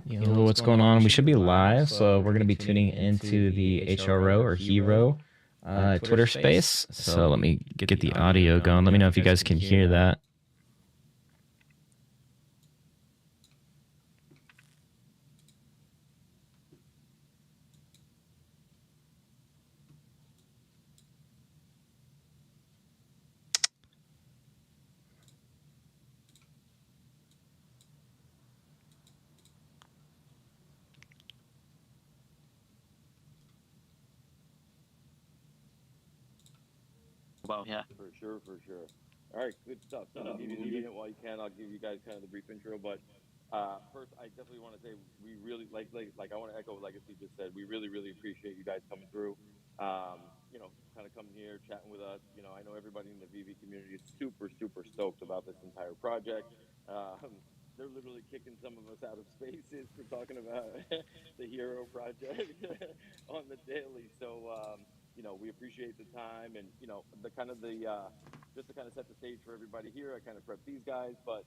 Yo, what's going on? We should be live, so we're going to be tuning into the HRO or Hero Twitter space. So let me get the audio going. Let me know if you guys can hear that. Well, yeah. For sure, for sure. All right, good stuff. So I'll give you the minute while you can. I'll give you guys kind of the brief intro. But first, I definitely want to say we really like I want to echo what Legacy just said. We really appreciate you guys coming through. Kind of coming here, chatting with us. I know everybody in the VeVe community is super stoked about this entire project. They're literally kicking some of us out of spaces for talking about the Hero project on the daily. So we appreciate the time and the kind of the just to kind of set the stage for everybody here. I kind of prep these guys, but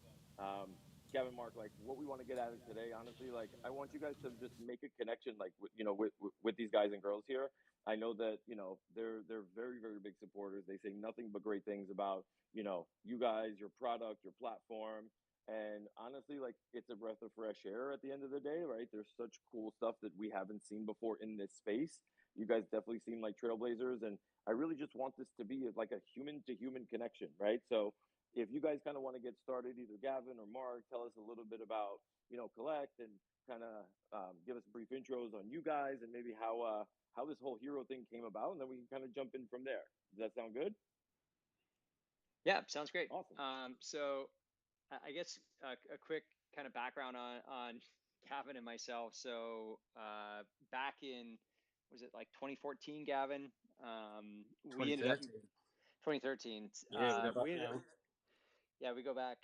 Gavin, Mark, like what we want to get at it today, honestly, like I want you guys to just make a connection, like with these guys and girls here. I know that they're very big supporters. They say nothing but great things about you guys, your product, your platform. And honestly, like it's a breath of fresh air at the end of the day, right? There's such cool stuff that we haven't seen before in this space. You guys definitely seem like trailblazers, and I really just want this to be like a human to human connection, right? So if you guys kind of want to get started, either Gavin or Mark, tell us a little bit about Collect and kind of give us brief intros on you guys and maybe how this whole hero thing came about, and then we can kind of jump in from there. Does that sound good? Yeah, sounds great. Awesome. So I guess a quick kind of background on Gavin and myself. So back in, was it like 2014, Gavin? We ended up 2013. Yeah, We go back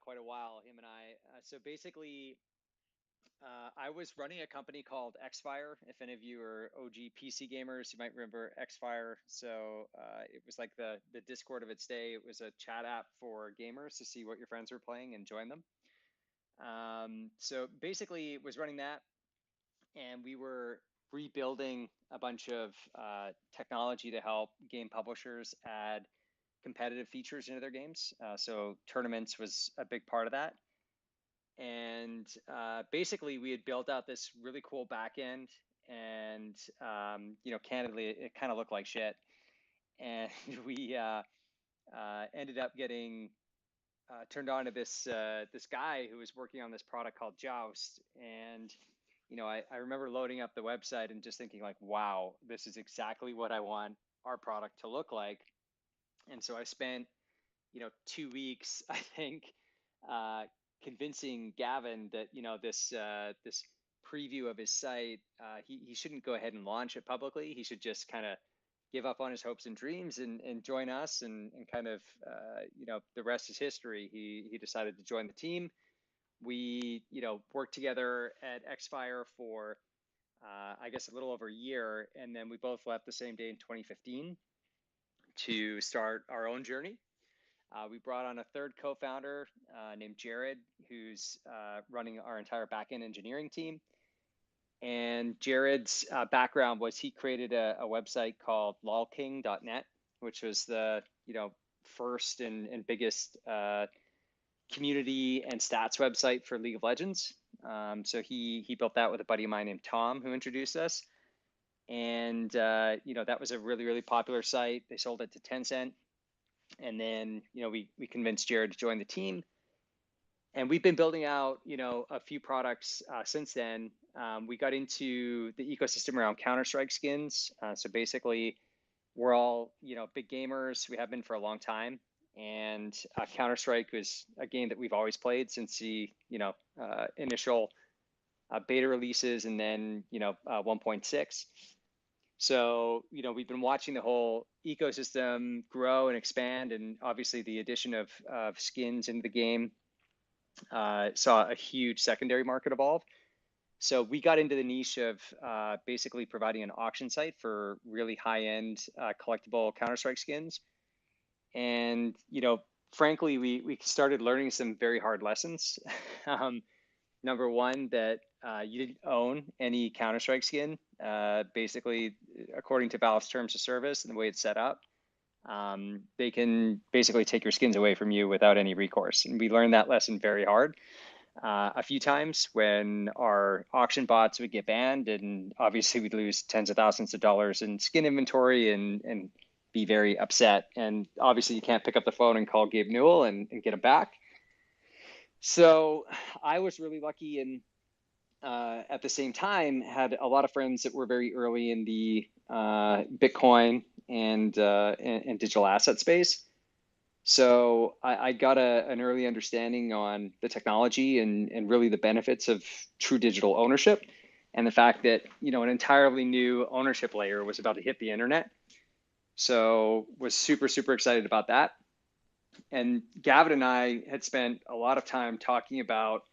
quite a while, him and I. So basically, I was running a company called Xfire. If any of you are OG PC gamers, you might remember Xfire. So it was like the Discord of its day. It was a chat app for gamers to see what your friends were playing and join them. So basically, it was running that, and we were rebuilding a bunch of technology to help game publishers add competitive features into their games. So tournaments was a big part of that. And basically, we had built out this really cool backend, and candidly, it kind of looked like shit. And we ended up getting turned on to this guy who was working on this product called Joust. And I remember loading up the website and just thinking like, wow, this is exactly what I want our product to look like. And so I spent 2 weeks, I think, convincing Gavin that this preview of his site, he shouldn't go ahead and launch it publicly. He should just kind of give up on his hopes and dreams and join us, and kind of the rest is history. He decided to join the team. We worked together at Xfire for I guess a little over a year, and then we both left the same day in 2015 to start our own journey. We brought on a third co-founder named Jared, who's running our entire backend engineering team. And Jared's background was he created a website called lolking.net, which was the first and biggest community and stats website for League of Legends. So he built that with a buddy of mine named Tom, who introduced us. And that was a really popular site. They sold it to Tencent. And then, we convinced Jared to join the team, and we've been building out, a few products since then. We got into the ecosystem around Counter-Strike skins. So basically, we're all, big gamers. We have been for a long time. And Counter-Strike was a game that we've always played since the, initial beta releases, and then, 1.6. So, we've been watching the whole ecosystem grow and expand, and obviously the addition of skins into the game saw a huge secondary market evolve. So we got into the niche of basically providing an auction site for really high-end collectible Counter-Strike skins. And, frankly, we started learning some very hard lessons. Number one, that you didn't own any Counter-Strike skin. Basically, according to Valve's terms of service and the way it's set up, they can basically take your skins away from you without any recourse. And we learned that lesson very hard a few times when our auction bots would get banned, and obviously we'd lose tens of thousands of dollars in skin inventory and be very upset. And obviously you can't pick up the phone and call Gabe Newell and get him back. So I was really lucky, and at the same time had a lot of friends that were very early in the Bitcoin and digital asset space. So I got an early understanding on the technology and really the benefits of true digital ownership, and the fact that, you know, an entirely new ownership layer was about to hit the internet. So was super, super excited about that. And Gavin and I had spent a lot of time talking about,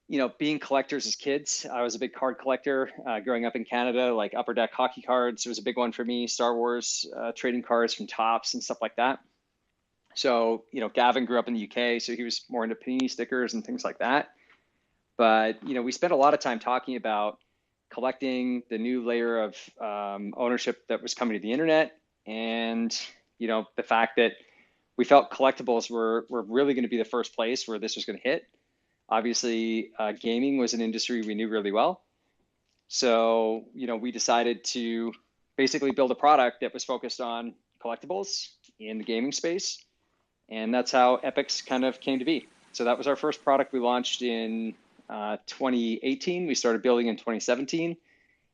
you know, being collectors as kids. I was a big card collector growing up in Canada, like Upper Deck hockey cards was a big one for me, Star Wars trading cards from Topps and stuff like that. So, you know, Gavin grew up in the UK, so he was more into panini stickers and things like that. But, you know, we spent a lot of time talking about collecting the new layer of ownership that was coming to the internet, and, you know, the fact that we felt collectibles were really going to be the first place where this was going to hit. Obviously, gaming was an industry we knew really well. So, you know, we decided to basically build a product that was focused on collectibles in the gaming space. And that's how Epix kind of came to be. So that was our first product we launched in 2018. We started building in 2017.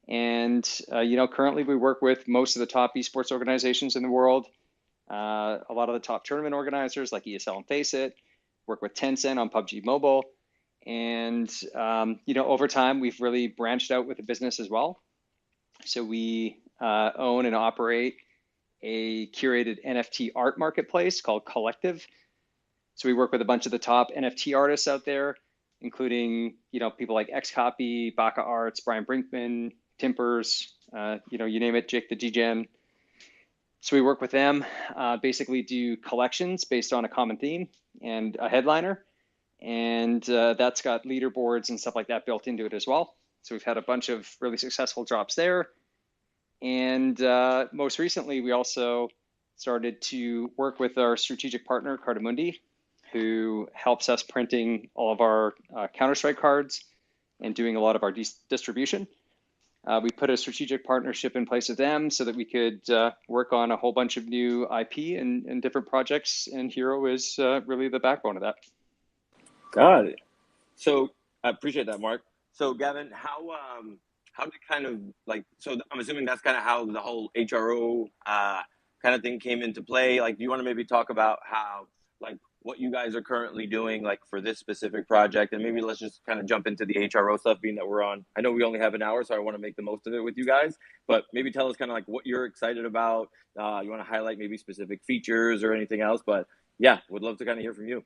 And, you know, currently we work with most of the top esports organizations in the world. A lot of the top tournament organizers like ESL and FACEIT, work with Tencent on PUBG Mobile. And, you know, over time, we've really branched out with the business as well. So we own and operate a curated NFT art marketplace called Collective. So we work with a bunch of the top NFT artists out there, including, you know, people like Xcopy, Baka Arts, Brian Brinkman, Timpers, you know, you name it, Jake the Degen. So we work with them, basically do collections based on a common theme and a headliner. And that's got leaderboards and stuff like that built into it as well. So we've had a bunch of really successful drops there. And most recently, we also started to work with our strategic partner, Cartamundi, who helps us printing all of our Counter-Strike cards and doing a lot of our distribution. We put a strategic partnership in place with them so that we could work on a whole bunch of new IP and different projects. And Hero is really the backbone of that. Got it. So I appreciate that, Mark. So Gavin, how did kind of like, so I'm assuming that's kind of how the whole HRO kind of thing came into play. Like, do you want to maybe talk about how, like, what you guys are currently doing, like, for this specific project? And maybe let's just kind of jump into the HRO stuff, being that we're on. I know we only have an hour, so I want to make the most of it with you guys. But maybe tell us kind of like what you're excited about. You want to highlight maybe specific features or anything else. But yeah, would love to kind of hear from you.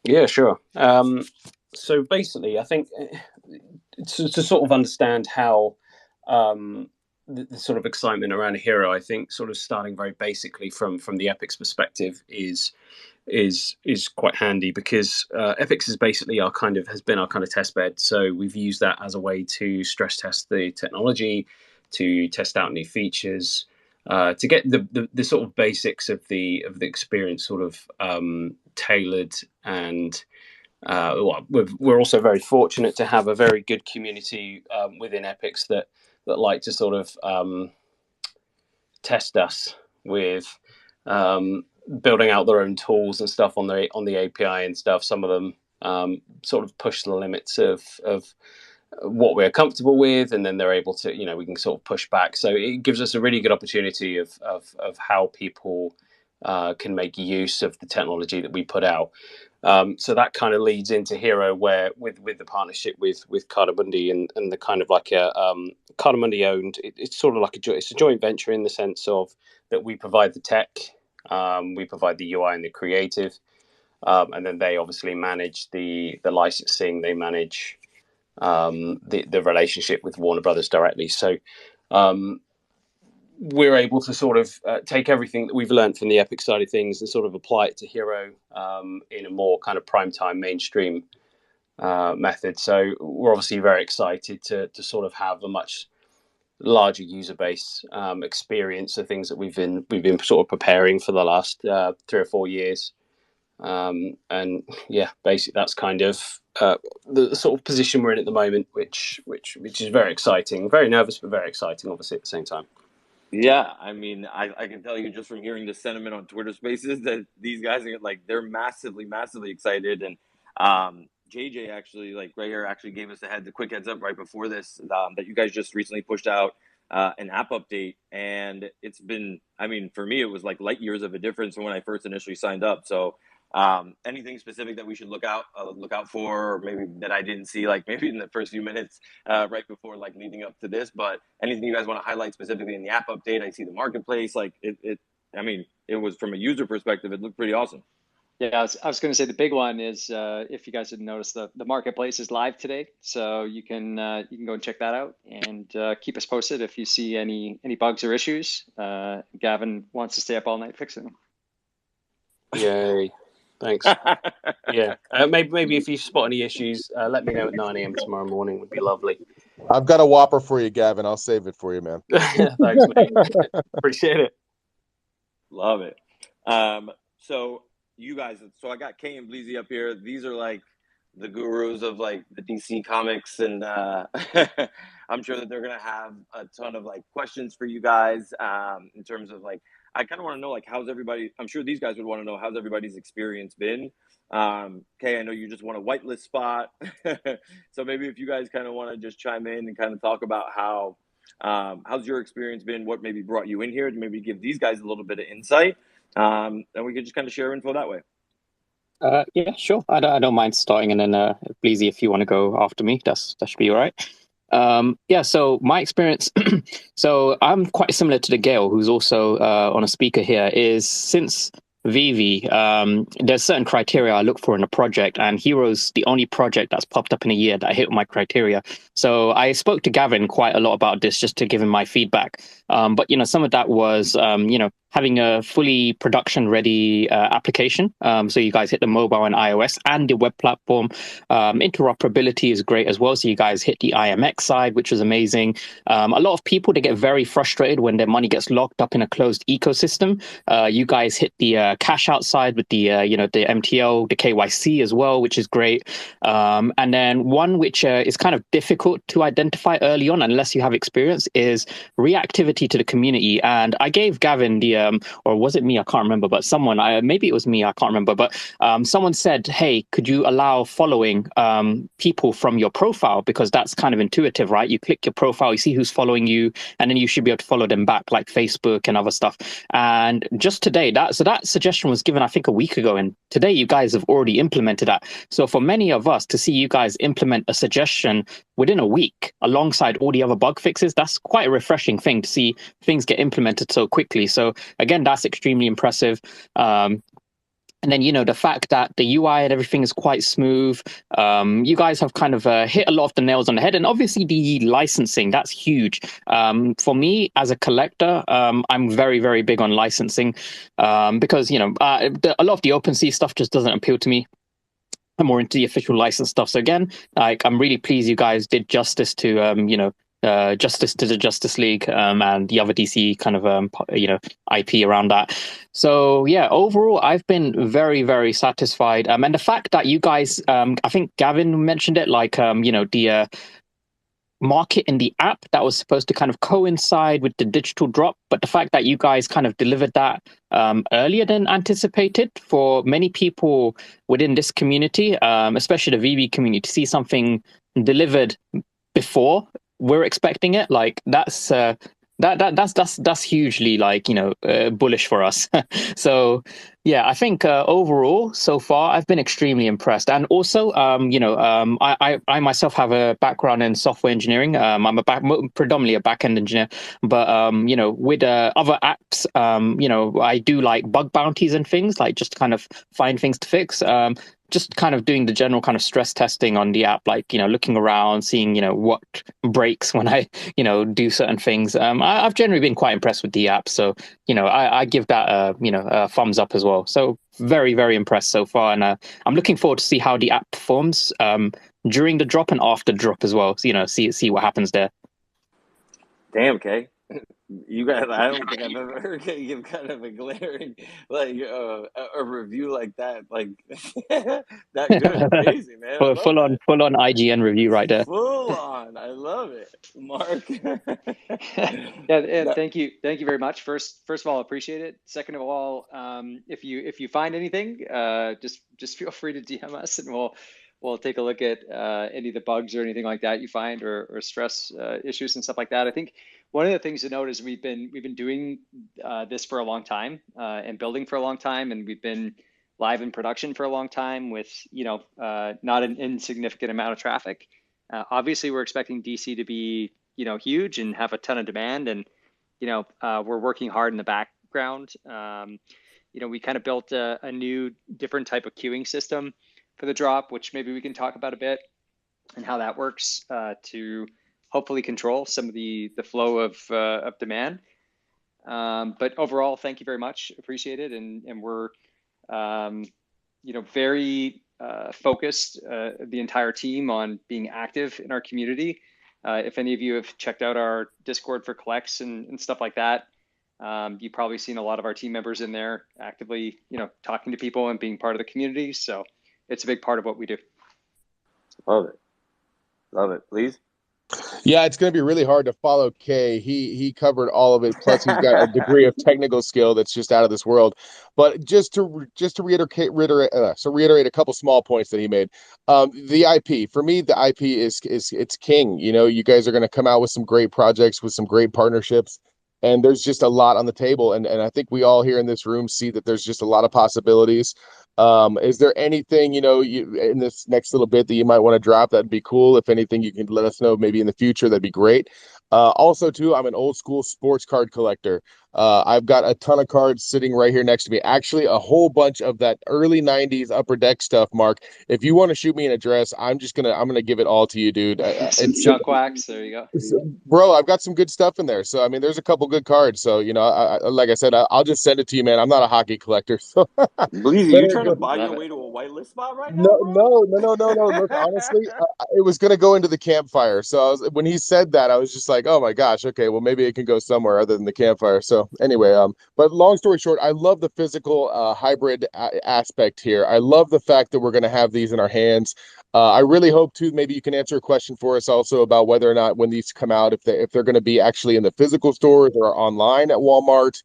Yeah, sure. So basically, I think to sort of understand how the sort of excitement around Hero, I think sort of starting very basically from the Epix perspective is quite handy, because Epix is basically has been our kind of test bed. So we've used that as a way to stress test the technology, to test out new features, to get the sort of basics of the experience sort of tailored. And we're also very fortunate to have a very good community within Epix that like to sort of test us with building out their own tools and stuff on the API and stuff. Some of them sort of push the limits of what we're comfortable with, and then they're able to, you know, we can sort of push back. So it gives us a really good opportunity of how people can make use of the technology that we put out. So that kind of leads into Hero, where with the partnership with Cartamundi and the kind of like a Cartamundi owned, it's sort of like it's a joint venture in the sense of that we provide the tech, we provide the UI and the creative, and then they obviously manage the licensing, they manage the relationship with Warner Brothers directly. So we're able to sort of take everything that we've learned from the Epix side of things and sort of apply it to Hero in a more kind of primetime mainstream method. So we're obviously very excited to sort of have a much larger user base experience of things that we've been sort of preparing for the last 3 or 4 years. And yeah, basically that's kind of the sort of position we're in at the moment, which is very exciting. Very nervous, but very exciting, obviously, at the same time. Yeah, I mean, I can tell you just from hearing the sentiment on Twitter Spaces that these guys are like they're massively, massively excited. And JJ actually, like right here, actually gave us a quick heads up right before this that you guys just recently pushed out an app update, and it's been, I mean, for me, it was like light years of a difference from when I first initially signed up. So anything specific that we should look out for, or maybe that I didn't see, like maybe in the first few minutes right before, like leading up to this, but anything you guys want to highlight specifically in the app update? I see the marketplace, like I mean, it was, from a user perspective, it looked pretty awesome. Yeah, I was going to say the big one is if you guys didn't notice, the marketplace is live today, so you can go and check that out, and keep us posted if you see any bugs or issues. Gavin wants to stay up all night fixing them. Yay! Thanks. Yeah, maybe if you spot any issues, let me know at 9 a.m. tomorrow morning. Would be lovely. I've got a Whopper for you, Gavin. I'll save it for you, man. Thanks, mate. Appreciate it. Love it. So you guys, so I got Kay and Bleezy up here. These are like the gurus of like the DC comics, and I'm sure that they're gonna have a ton of like questions for you guys in terms of like, I kind of want to know, like, how's everybody, I'm sure these guys would want to know how's everybody's experience been. Kay, I know you just won a whitelist spot. So maybe if you guys kind of want to just chime in and kind of talk about how's your experience been, what maybe brought you in here, to maybe give these guys a little bit of insight. And we could just kind of share info that way. Yeah, sure. I don't mind starting, and then Bleezy, if you want to go after me, that should be all right. Yeah, so my experience, so I'm quite similar to the Gail, who's also on a speaker here, is since VeVe, there's certain criteria I look for in a project, and Hero's the only project that's popped up in a year that hit my criteria. So I spoke to Gavin quite a lot about this just to give him my feedback. But, you know, some of that was, you know, having a fully production ready application. So you guys hit the mobile and iOS and the web platform. Interoperability is great as well. So you guys hit the IMX side, which was amazing. A lot of people, they get very frustrated when their money gets locked up in a closed ecosystem. You guys hit the cash out side with the, you know, the MTL, the KYC as well, which is great. And then one which is kind of difficult to identify early on, unless you have experience, is reactivity to the community. And I gave Gavin the, or was it me? I can't remember, but someone, maybe it was me, I can't remember, but someone said, hey, could you allow following people from your profile? Because that's kind of intuitive, right? You click your profile, you see who's following you, and then you should be able to follow them back, like Facebook and other stuff. And just today, that suggestion was given, I think, a week ago, and today you guys have already implemented that. So for many of us to see you guys implement a suggestion within a week alongside all the other bug fixes, that's quite a refreshing thing to see things get implemented so quickly. So again, that's extremely impressive. And then, you know, the fact that the UI and everything is quite smooth. You guys have kind of hit a lot of the nails on the head. And obviously the licensing, that's huge. For me as a collector, I'm very, very big on licensing because, you know, a lot of the OpenSea stuff just doesn't appeal to me. I'm more into the official license stuff. So again, like, I'm really pleased you guys did justice to, you know, justice to the Justice League and the other DC kind of you know, IP around that. So yeah, overall I've been very, very satisfied. And the fact that you guys, I think Gavin mentioned it, like you know, the market in the app that was supposed to kind of coincide with the digital drop, but the fact that you guys kind of delivered that earlier than anticipated, for many people within this community, especially the VeVe community, to see something delivered before we're expecting it, like that's hugely, like, you know, bullish for us. So yeah, I think overall so far I've been extremely impressed. And also you know, I myself have a background in software engineering. I'm predominantly a back-end engineer, but you know, with other apps, you know, I do like bug bounties and things, like just kind of find things to fix. Just kind of doing the general kind of stress testing on the app, like, you know, looking around, seeing, you know, what breaks when I, you know, do certain things. I've generally been quite impressed with the app. So, you know, I give that, you know, a thumbs up as well. So very, very impressed so far, and I'm looking forward to see how the app performs during the drop and after drop as well. So, you know, see what happens there. Damn, Kay. You guys, I don't think I've ever heard you give kind of a glaring, like, a review like that. Like, that good. Amazing, man. I love full on IGN review right there. Full on. I love it. Mark. Yeah, thank you very much. First of all, appreciate it. Second of all, if you find anything, just feel free to DM us, and we'll take a look at any of the bugs or anything like that you find, or stress issues and stuff like that. I think one of the things to note is we've been doing this for a long time and building for a long time, and we've been live in production for a long time with, you know, not an insignificant amount of traffic. Obviously, we're expecting DC to be, you know, huge and have a ton of demand, and, you know, we're working hard in the background. You know, we kind of built a new, different type of queuing system for the drop, which maybe we can talk about a bit, and how that works to hopefully control some of the flow of demand. But overall, thank you very much. Appreciate it. And we're, you know, very focused, the entire team, on being active in our community. If any of you have checked out our Discord for collects and stuff like that, you've probably seen a lot of our team members in there actively, you know, talking to people and being part of the community. So it's a big part of what we do. Love it. Love it. Please. Yeah, it's going to be really hard to follow Kay. He covered all of it. Plus, he's got a degree of technical skill that's just out of this world. But just to reiterate a couple small points that he made. The IP, for me, the IP is it's king. You know, you guys are going to come out with some great projects, with some great partnerships, and there's just a lot on the table. And I think we all here in this room see that there's just a lot of possibilities. Is there anything, you know, in this next little bit that you might want to drop? That'd be cool. If anything, you can let us know maybe in the future. That'd be great. Also, too, I'm an old school sports card collector. I've got a ton of cards sitting right here next to me. Actually, a whole bunch of that early '90s Upper Deck stuff, Mark. If you want to shoot me an address, I'm gonna give it all to you, dude. Some junk wax. There you go, bro. I've got some good stuff in there. So I mean, there's a couple good cards. So you know, like I said, I'll just send it to you, man. I'm not a hockey collector, so. Bleezy, you trying to buy your way to a whitelist spot right now? No. Look, honestly, it was gonna go into the campfire. So when he said that, I was just like, oh my gosh, okay, well maybe it can go somewhere other than the campfire. So anyway, but long story short, I love the physical hybrid aspect here. I love the fact that we're going to have these in our hands. I really hope too, maybe you can answer a question for us also about whether or not when these come out, if they're going to be actually in the physical stores or online at Walmart.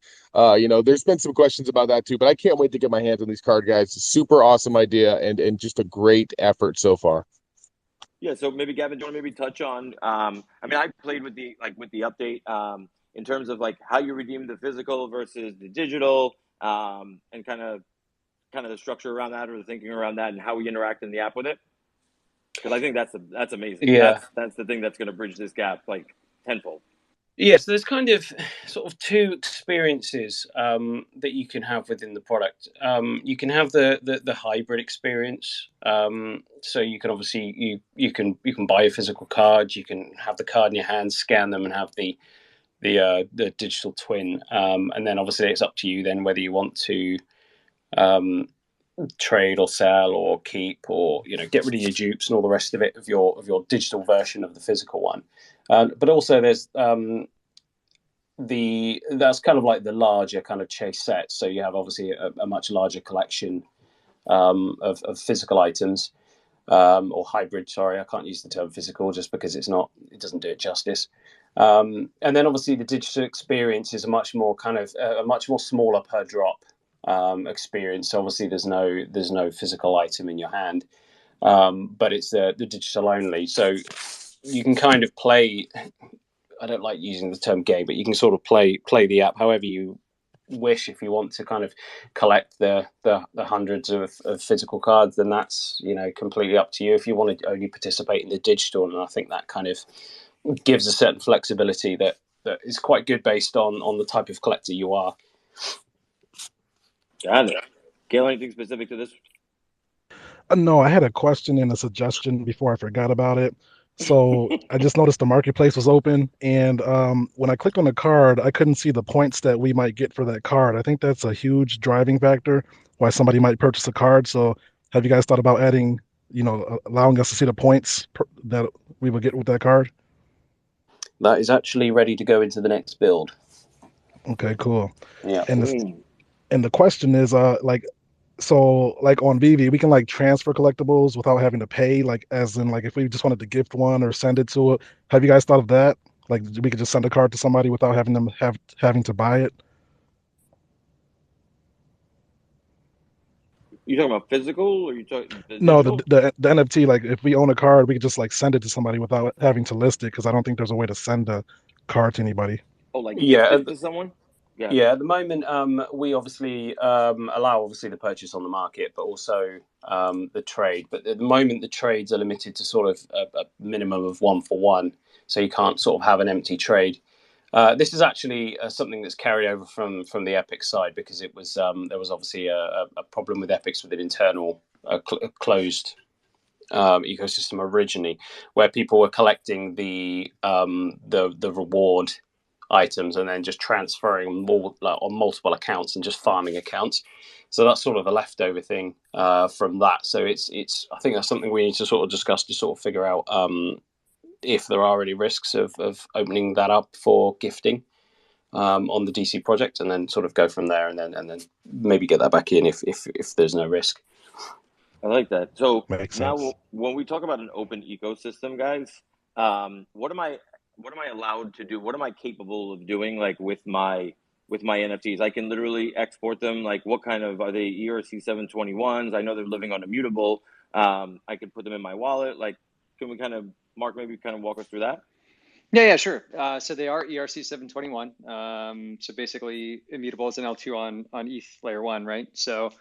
You know, there's been some questions about that too, but I can't wait to get my hands on these card guys. Super awesome idea and just a great effort so far. Yeah, so maybe Gavin, do you want to maybe touch on? I mean, I played with the update in terms of like how you redeem the physical versus the digital, and kind of the structure around that, or the thinking around that, and how we interact in the app with it. Because I think that's amazing. Yeah, that's the thing that's going to bridge this gap like tenfold. Yes, there's kind of sort of two experiences that you can have within the product. You can have the hybrid experience. So you can obviously you can buy a physical card. You can have the card in your hand, scan them, and have the digital twin. And then obviously it's up to you then whether you want to trade or sell or keep, or get rid of your dupes and all the rest of it of your digital version of the physical one. But also there's that's kind of like the larger kind of chase set. So you have obviously a much larger collection of physical items, or hybrid. Sorry, I can't use the term physical just because it doesn't do it justice. And then obviously the digital experience is a much more smaller per drop experience. So obviously there's no physical item in your hand, but it's the digital only. So you can kind of play. I don't like using the term game, but you can sort of play the app however you wish. If you want to kind of collect the hundreds of physical cards, then that's completely up to you. If you want to only participate in the digital, and I think that kind of gives a certain flexibility that is quite good based on the type of collector you are. Got it. Gail, anything specific to this? No, I had a question and a suggestion before I forgot about it. So I just noticed the marketplace was open, and when I clicked on the card, I couldn't see the points that we might get for that card. I think that's a huge driving factor why somebody might purchase a card. So have you guys thought about adding, allowing us to see the points that we would get with that card? That is actually ready to go into the next build. Okay, cool. Yeah. And the question is, so like on VeVe, we can like transfer collectibles without having to pay, like as in like if we just wanted to gift one or send it to it. Have you guys thought of that? Like we could just send a card to somebody without having them having to buy it? You talking about physical, or you talking the No, digital? the NFT, like if we own a card, we could just like send it to somebody without having to list it, because I don't think there's a way to send a card to anybody. Oh, like Yeah. gift it to someone? Yeah, at the moment, we obviously allow obviously the purchase on the market, but also the trade. But at the moment, the trades are limited to sort of a minimum of 1-for-1, so you can't sort of have an empty trade. This is actually something that's carried over from the Epic side, because it was there was obviously a problem with Epics with an internal closed ecosystem originally, where people were collecting the reward items and then just transferring more on multiple accounts and just farming accounts. So that's sort of a leftover thing from that. So it's I think that's something we need to sort of discuss to sort of figure out if there are any risks of opening that up for gifting on the DC project, and then sort of go from there, and then maybe get that back in if there's no risk. I like that. So Makes now, sense. when we talk about an open ecosystem, guys, what am I allowed to do? What am I capable of doing, like with my NFTs? I can literally export them. Like, what kind of, are they ERC 721s? I know they're living on Immutable. I could put them in my wallet. Like, can we kind of, Mark, maybe kind of walk us through that? Yeah, sure. So they are ERC 721. So basically, Immutable is an L2 on ETH layer 1, right? So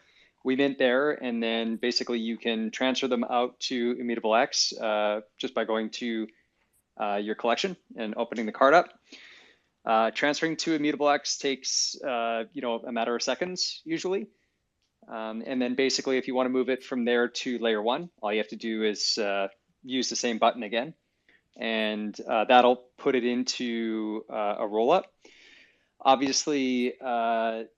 we mint there, and then basically you can transfer them out to Immutable X just by going to your collection and opening the card up. Transferring to Immutable X takes a matter of seconds usually. And then basically, if you want to move it from there to layer 1, all you have to do is use the same button again, and that'll put it into a rollup. Obviously,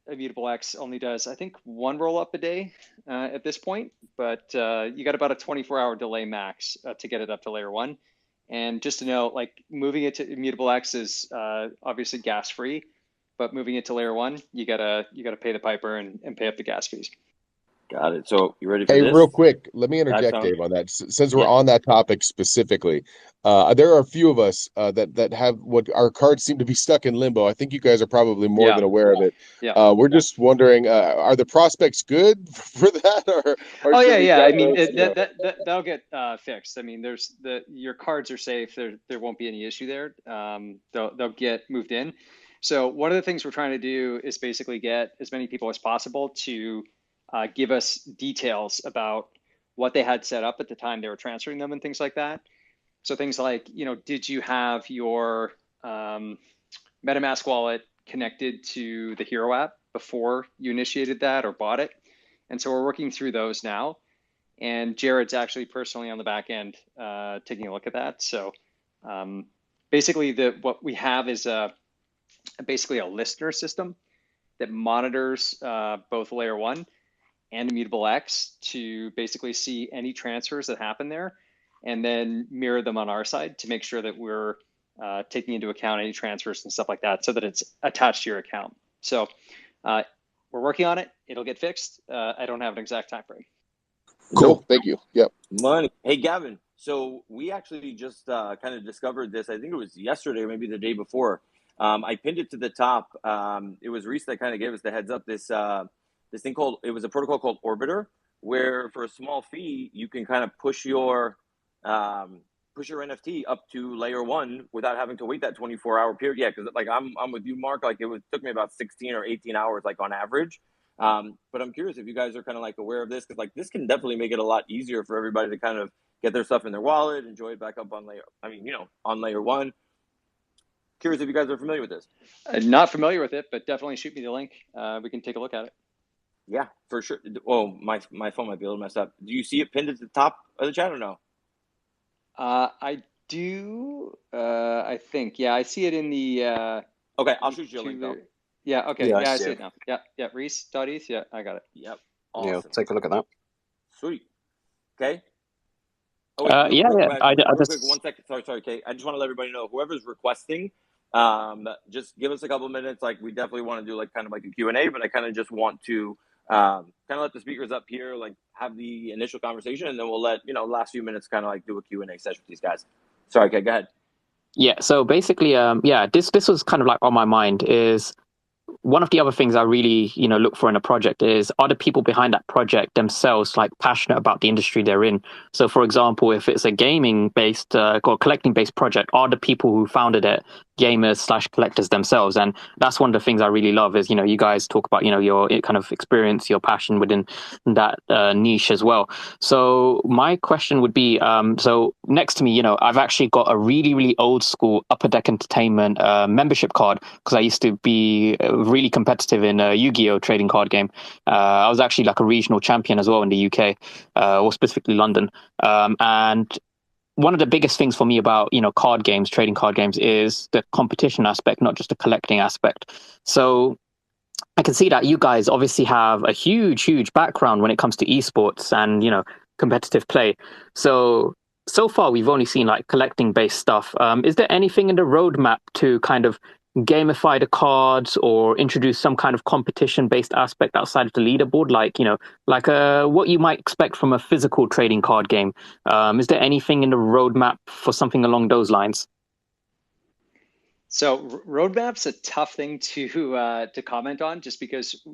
Immutable X only does, I think, one rollup a day at this point, but you got about a 24-hour delay max to get it up to layer 1. And just to note, like, moving it to Immutable X is obviously gas free, but moving it to layer 1, you gotta pay the piper and pay up the gas fees. Got it. So you ready for Hey, this? real quick, let me interject, sounds- Dave, on that. Since we're on that topic specifically, there are a few of us that have what our cards seem to be stuck in limbo. I think you guys are probably more than aware of it. Yeah. We're just wondering, are the prospects good for that? Or Oh should we yeah. I try mean, to, that'll get fixed. I mean, your cards are safe. There won't be any issue there. They'll get moved in. So one of the things we're trying to do is basically get as many people as possible to give us details about what they had set up at the time they were transferring them and things like that. So things like, did you have your MetaMask wallet connected to the Hero app before you initiated that or bought it? And so we're working through those now. And Jared's actually personally on the back end taking a look at that. So basically what we have is basically a listener system that monitors both layer 1 and Immutable X to basically see any transfers that happen there, and then mirror them on our side to make sure that we're taking into account any transfers and stuff like that, so that it's attached to your account. So we're working on it. It'll get fixed. I don't have an exact time frame. Cool. Thank you. Yep. Money. Hey, Gavin. So we actually just kind of discovered this. I think it was yesterday or maybe the day before. I pinned it to the top. It was Reese that kind of gave us the heads up. This thing it was a protocol called Orbiter, where for a small fee you can kind of push your NFT up to layer 1 without having to wait that 24-hour period. Yeah, because like I'm with you, Mark. Like took me about 16 or 18 hours, like on average. But I'm curious if you guys are kind of like aware of this, because like this can definitely make it a lot easier for everybody to kind of get their stuff in their wallet, enjoy it back up on on layer 1. Curious if you guys are familiar with this. Not familiar with it, but definitely shoot me the link. We can take a look at it. Yeah, for sure. Oh, my phone might be a little messed up. Do you see it pinned at the top of the chat or no? I do. I think. Yeah, I see it in the. Okay, I'll shoot you a link though. Yeah. Okay. Yeah, Yeah, I I see see it. it now. Yeah. Reese.eth. Yeah, I got it. Yep. Yeah, Awesome. take a look at that. Sweet. Okay. Oh, wait, Yeah, yeah. I real quick, just 1 second. Sorry, Kate. I just want to let everybody know, whoever's requesting, just give us a couple minutes. Like, we definitely want to do like kind of like a Q&A, but I kind of just want to kind of let the speakers up here like have the initial conversation, and then we'll let, last few minutes kind of like do a Q&A session with these guys. Sorry, Kate, go ahead. yeah. So basically, yeah, this was kind of like on my mind. Is one of the other things I really, look for in a project is, are the people behind that project themselves like passionate about the industry they're in? So, for example, if it's a gaming-based or collecting-based project, are the people who founded it gamers/collectors themselves? And that's one of the things I really love is, you guys talk about, your kind of experience, your passion within that niche as well. So my question would be, so next to me, I've actually got a really, really old school Upper Deck Entertainment membership card, because I used to be really competitive in a Yu-Gi-Oh trading card game. I was actually like a regional champion as well in the UK, or specifically London. And one of the biggest things for me about, card games, trading card games, is the competition aspect, not just the collecting aspect. So I can see that you guys obviously have a huge, huge background when it comes to esports and, competitive play. So far we've only seen like collecting based stuff. Is there anything in the roadmap to kind of gamify the cards or introduce some kind of competition based aspect outside of the leaderboard, like what you might expect from a physical trading card game? Is there anything in the roadmap for something along those lines? So roadmap's a tough thing to comment on, just because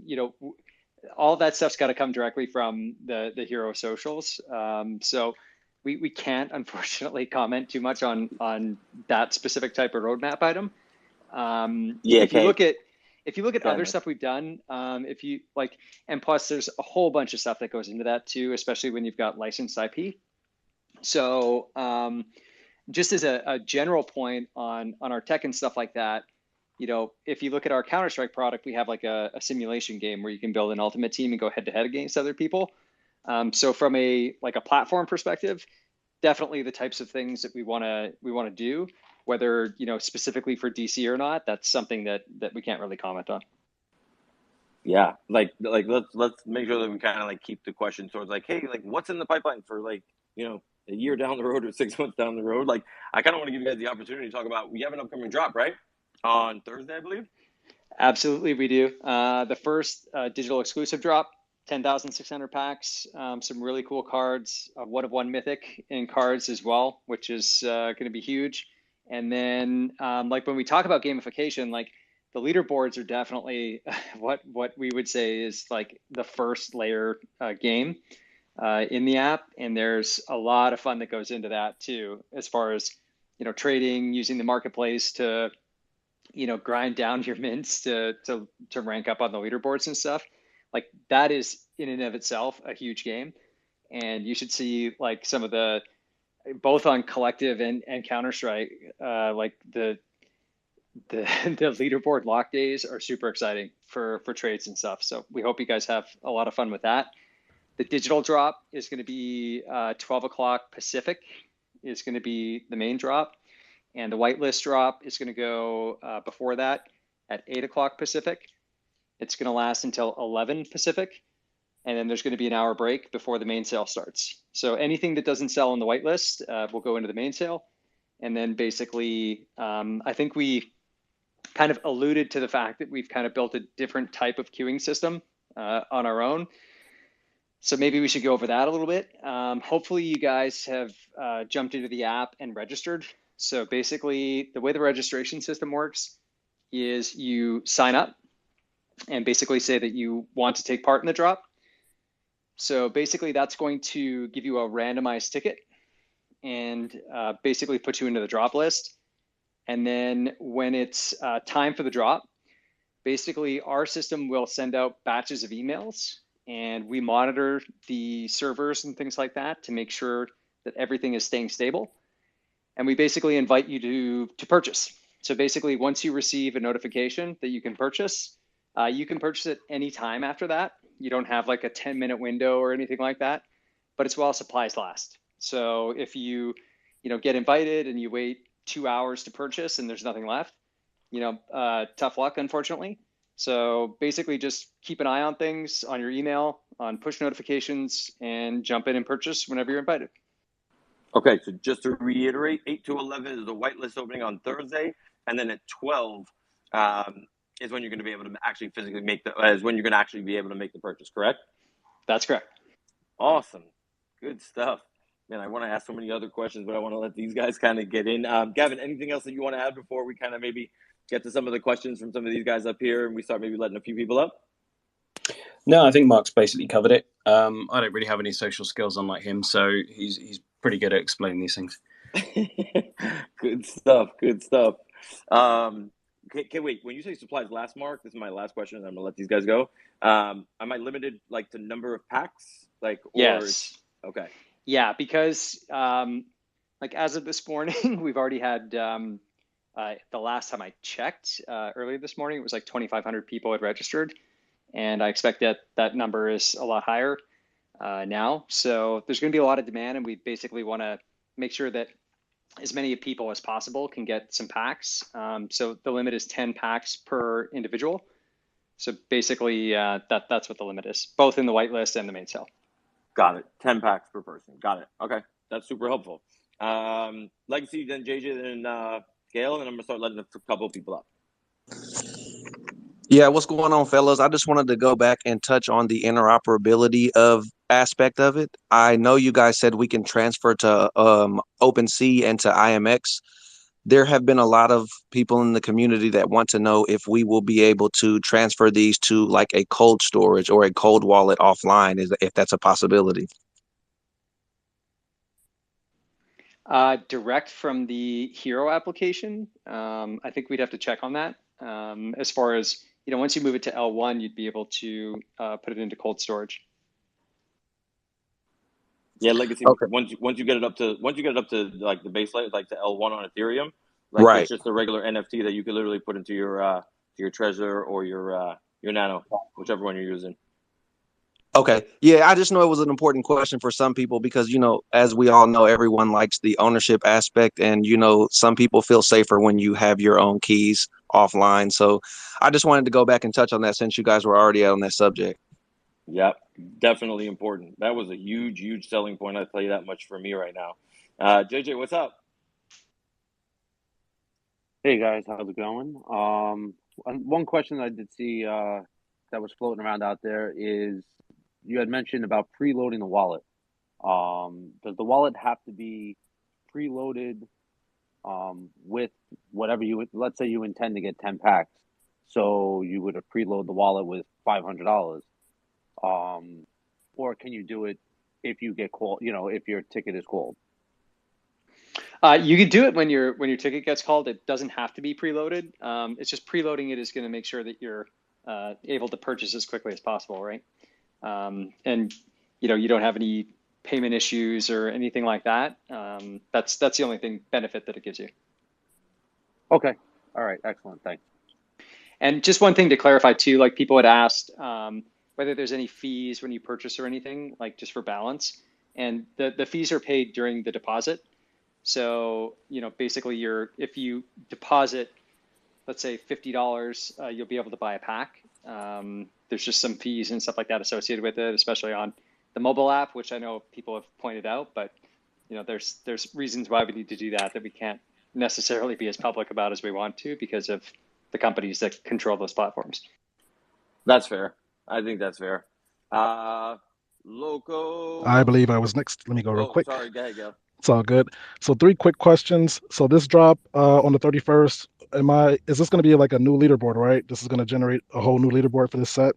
all that stuff's got to come directly from the hero socials. So we can't unfortunately comment too much on that specific type of roadmap item. Yeah, if you Kate. look at other stuff we've done, if you like, and plus there's a whole bunch of stuff that goes into that too, especially when you've got licensed IP. So just as a general point on our tech and stuff like that, if you look at our Counter-Strike product, we have like a simulation game where you can build an ultimate team and go head to head against other people. So from a platform perspective, definitely the types of things that we want to do, whether specifically for DC or not, that's something that we can't really comment on. Yeah, like let's make sure that we kind of like keep the question towards like, hey, like what's in the pipeline for like, a year down the road or 6 months down the road. Like, I kind of want to give you guys the opportunity to talk about, we have an upcoming drop, right? On Thursday, I believe. Absolutely, we do. The first digital exclusive drop, 10,600 packs, some really cool cards, one of one mythic in cards as well, which is going to be huge. And then like when we talk about gamification, like the leaderboards are definitely what we would say is like the first layer game in the app. And there's a lot of fun that goes into that too, as far as, trading, using the marketplace to, grind down your mints to rank up on the leaderboards and stuff. Like that is in and of itself a huge game. And you should see like some of the, both on collective and Counter-Strike, like the leaderboard lock days are super exciting for trades and stuff. So we hope you guys have a lot of fun with that. The digital drop is going to be 12 o'clock Pacific is going to be the main drop. And the whitelist drop is going to go before that at 8 o'clock Pacific. It's going to last until 11 Pacific. And then there's going to be an hour break before the main sale starts. So anything that doesn't sell on the whitelist will go into the main sale. And then basically, I think we kind of alluded to the fact that we've kind of built a different type of queuing system on our own. So maybe we should go over that a little bit. Hopefully you guys have jumped into the app and registered. So basically the way the registration system works is you sign up and basically say that you want to take part in the drop. So basically that's going to give you a randomized ticket and basically put you into the drop list. And then when it's time for the drop, basically our system will send out batches of emails and we monitor the servers and things like that to make sure that everything is staying stable. And we basically invite you to purchase. So basically once you receive a notification that you can purchase it anytime after that. You don't have like a 10-minute window or anything like that, but it's while supplies last. So if you get invited and you wait 2 hours to purchase and there's nothing left, tough luck, unfortunately. So basically just keep an eye on things on your email on push notifications and jump in and purchase whenever you're invited. Okay, so just to reiterate, 8 to 11 is the whitelist opening on Thursday, and then at 12 is when you're going to be able to actually physically make the purchase, correct? That's correct. Awesome. Good stuff. Man, I want to ask so many other questions, but I want to let these guys kind of get in. Gavin, anything else that you want to add before we kind of maybe get to some of the questions from some of these guys up here and we start maybe letting a few people up? No, I think Mark's basically covered it. I don't really have any social skills unlike him, so he's pretty good at explaining these things. Good stuff. Good stuff. Okay, wait. When you say supplies last, Mark, this is my last question, and I'm gonna let these guys go. Am I limited like to number of packs? Yes. Okay. Yeah, because like as of this morning, we've already had the last time I checked earlier this morning, it was like 2,500 people had registered, and I expect that number is a lot higher now. So there's going to be a lot of demand, and we basically want to make sure that as many people as possible can get some packs. So the limit is 10 packs per individual. So basically, that's what the limit is, both in the whitelist and the main sale. Got it. 10 packs per person. Got it. Okay, that's super helpful. Legacy, then JJ, then Gail, and I'm gonna start letting a couple of people up. Yeah, what's going on, fellas? I just wanted to go back and touch on the interoperability aspect of it. I know you guys said we can transfer to OpenSea and to IMX. There have been a lot of people in the community that want to know if we will be able to transfer these to like a cold storage or a cold wallet offline, if that's a possibility. Direct from the Hero application, I think we'd have to check on that. As far as, once you move it to L1, you'd be able to put it into cold storage. Yeah, Legacy. Okay. Once you get it up to like the base layer, like the L1 on Ethereum, like right. It's just a regular NFT that you could literally put into your Trezor or your Nano, whichever one you're using. Okay. Yeah, I just know it was an important question for some people because, as we all know, everyone likes the ownership aspect. And, some people feel safer when you have your own keys offline. So I just wanted to go back and touch on that since you guys were already on that subject. Yep, definitely important. That was a huge, huge selling point. I'll tell you that much for me right now. JJ, what's up? Hey, guys. How's it going? One question I did see that was floating around out there is, you had mentioned about preloading the wallet. Does the wallet have to be preloaded with whatever let's say you intend to get 10 packs, so you would have preload the wallet with $500, or can you do it if you get called, if your ticket is called? You can do it when your ticket gets called. It doesn't have to be preloaded. It's just preloading it is going to make sure that you're able to purchase as quickly as possible, right? And you don't have any payment issues or anything like that. That's the only benefit that it gives you. Okay. All right. Excellent. Thanks. And just one thing to clarify too, like people had asked whether there's any fees when you purchase or anything, like just for balance. And the fees are paid during the deposit. So, basically if you deposit, let's say $50, you'll be able to buy a pack. There's just some fees and stuff like that associated with it, especially on the mobile app, which I know people have pointed out, but there's reasons why we need to do that we can't necessarily be as public about as we want to because of the companies that control those platforms. That's fair. I think that's fair. Loco. I believe I was next. Let me go real quick. Sorry, go ahead, go. It's all good. So 3 quick questions. So this drop on the 31st, is this going to be like a new leaderboard, right? This is going to generate a whole new leaderboard for this set?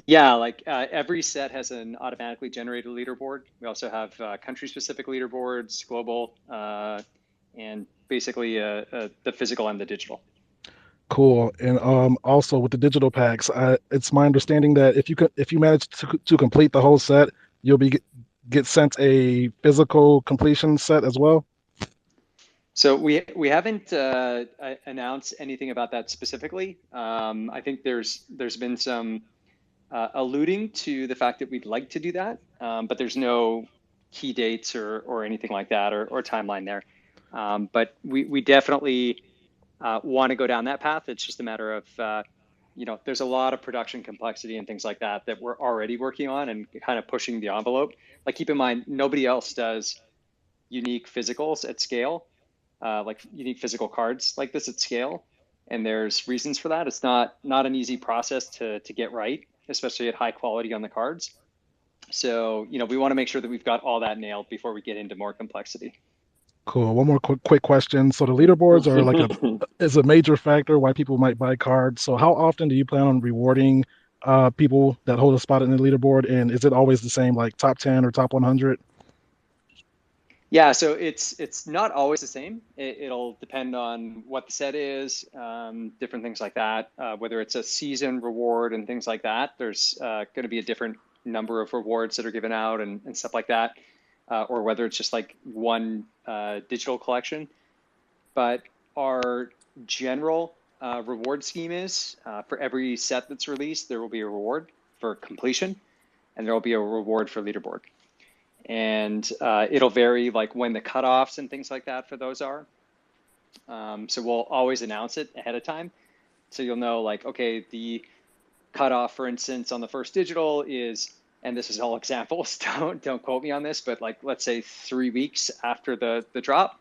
Yeah, like every set has an automatically generated leaderboard. We also have country-specific leaderboards, global, and basically the physical and the digital. Cool. And also with the digital packs, it's my understanding that if you manage to complete the whole set, you'll get sent a physical completion set as well. So we haven't announced anything about that specifically. I think there's been some alluding to the fact that we'd like to do that, but there's no key dates or anything like that or timeline there. But we definitely want to go down that path. It's just a matter of there's a lot of production complexity and things like that we're already working on and kind of pushing the envelope. Like, keep in mind, nobody else does unique physicals at scale, like unique physical cards like this at scale. And there's reasons for that. It's not an easy process to get right, especially at high quality on the cards. So, we want to make sure that we've got all that nailed before we get into more complexity. Cool. One more quick question. So the leaderboards are like is a major factor why people might buy cards. So how often do you plan on rewarding people that hold a spot in the leaderboard? And is it always the same, like top 10 or top 100? Yeah, so it's not always the same. It'll depend on what the set is, different things like that. Whether it's a season reward and things like that, there's going to be a different number of rewards that are given out and stuff like that. Or whether it's just like one digital collection. But our general reward scheme is for every set that's released, there will be a reward for completion, and there will be a reward for leaderboard. And it'll vary like when the cutoffs and things like that for those are. So we'll always announce it ahead of time. So you'll know, like, okay, the cutoff, for instance, on the first digital is, and this is all examples, don't quote me on this, but like, let's say 3 weeks after the drop,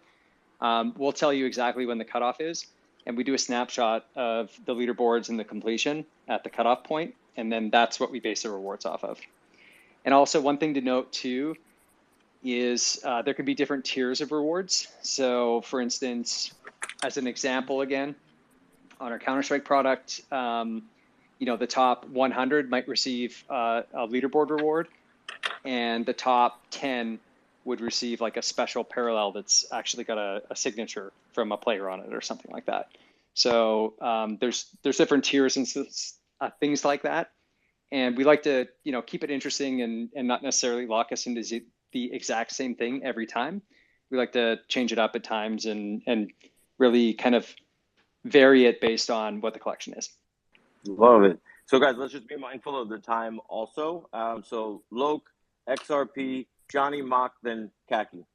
we'll tell you exactly when the cutoff is. And we do a snapshot of the leaderboards and the completion at the cutoff point. And then that's what we base the rewards off of. And also, one thing to note too is there could be different tiers of rewards. So for instance, as an example, again, on our Counter-Strike product, the top 100 might receive a leaderboard reward, and the top 10 would receive like a special parallel that's actually got a signature from a player on it or something like that. So there's different tiers and things like that. And we like to, keep it interesting and not necessarily lock us into the exact same thing every time. We like to change it up at times and really kind of vary it based on what the collection is. Love it. So guys, let's just be mindful of the time also. So Loke, XRP, Johnny Mock, then Khaki.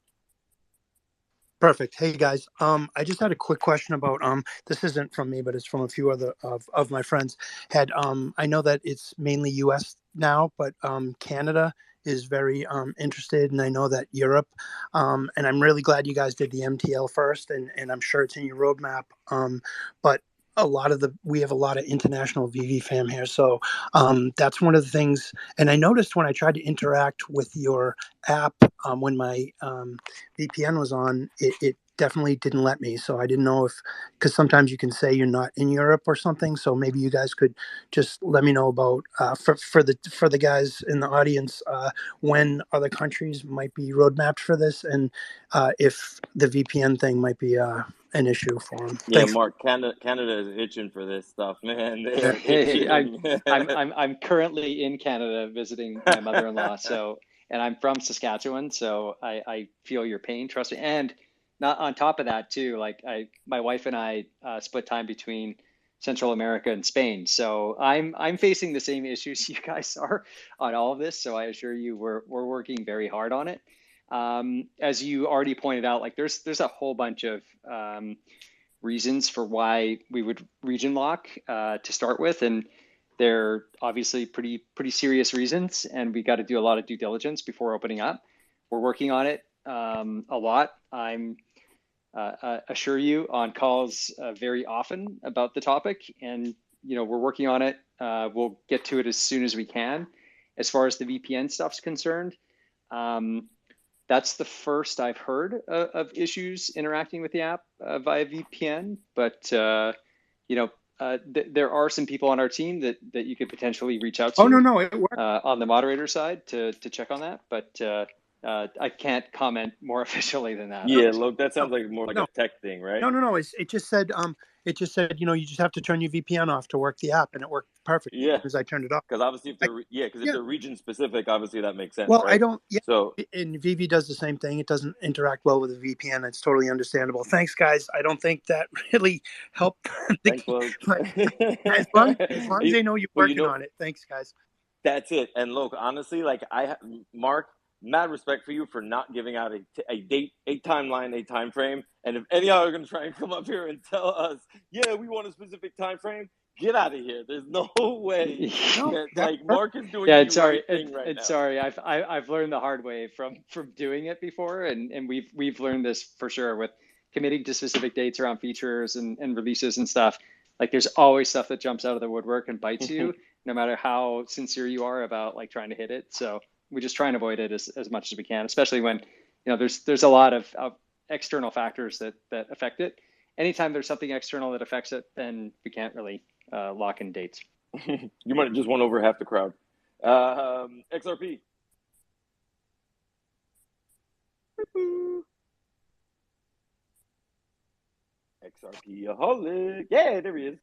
Perfect. Hey guys, I just had a quick question about this isn't from me, but it's from a few other of my friends. I know that it's mainly US now, but Canada is very interested, and I know that Europe, and I'm really glad you guys did the MTL first, and I'm sure it's in your roadmap. But we have a lot of international VeVe fam here, so that's one of the things. And I noticed when I tried to interact with your app when my VPN was on, it definitely didn't let me. So I didn't know because sometimes you can say you're not in Europe or something. So maybe you guys could just let me know about for the guys in the audience when other countries might be roadmapped for this, and if the VPN thing might be an issue for them. Yeah, Thanks. Mark, Canada is itching for this stuff, man. They are itching. I'm currently in Canada visiting my mother-in-law, and I'm from Saskatchewan, so I feel your pain, trust me. And not on top of that too, like my wife and I split time between Central America and Spain, so I'm facing the same issues you guys are on all of this. So I assure you, we're working very hard on it. As you already pointed out, like there's a whole bunch of reasons for why we would region lock to start with, and they're obviously pretty serious reasons, and we got to do a lot of due diligence before opening up. We're working on it a lot. I'm assure you on calls very often about the topic, and we're working on it. We'll get to it as soon as we can. As far as the VPN stuff's concerned, that's the first I've heard of issues interacting with the app via VPN. But there are some people on our team that you could potentially reach out to. Oh no, it worked on the moderator side to check on that. But I can't comment more officially than that. Yeah, look, that sounds like more like a tech thing, right? No. It just said you just have to turn your VPN off to work the app, and it worked perfectly because I turned it off. Because obviously, if they're region specific, obviously that makes sense. Well, right? I don't. Yeah. So and VeVe does the same thing. It doesn't interact well with the VPN. It's totally understandable. Thanks, guys. I don't think that really helped. Thanks, Luke. as long as they know you're working on it. Thanks, guys. That's it. And look, honestly, like Mark, mad respect for you for not giving out a date, a timeline, a time frame. And if any of you are going to try and come up here and tell us, yeah, we want a specific time frame, Get out of here. There's no way No, that that's like Mark is doing Yeah, the it's sorry. right thing right now. Sorry. I've learned the hard way from doing it before, and we've learned this for sure with committing to specific dates around features and releases and stuff. Like there's always stuff that jumps out of the woodwork and bites you, no matter how sincere you are about like trying to hit it. So we just try and avoid it as much as we can, especially when there's a lot of external factors that affect it. Anytime there's something external that affects it, then we can't really lock in dates. You might have just won over half the crowd. XRP. XRP-aholic. Yeah, there he is.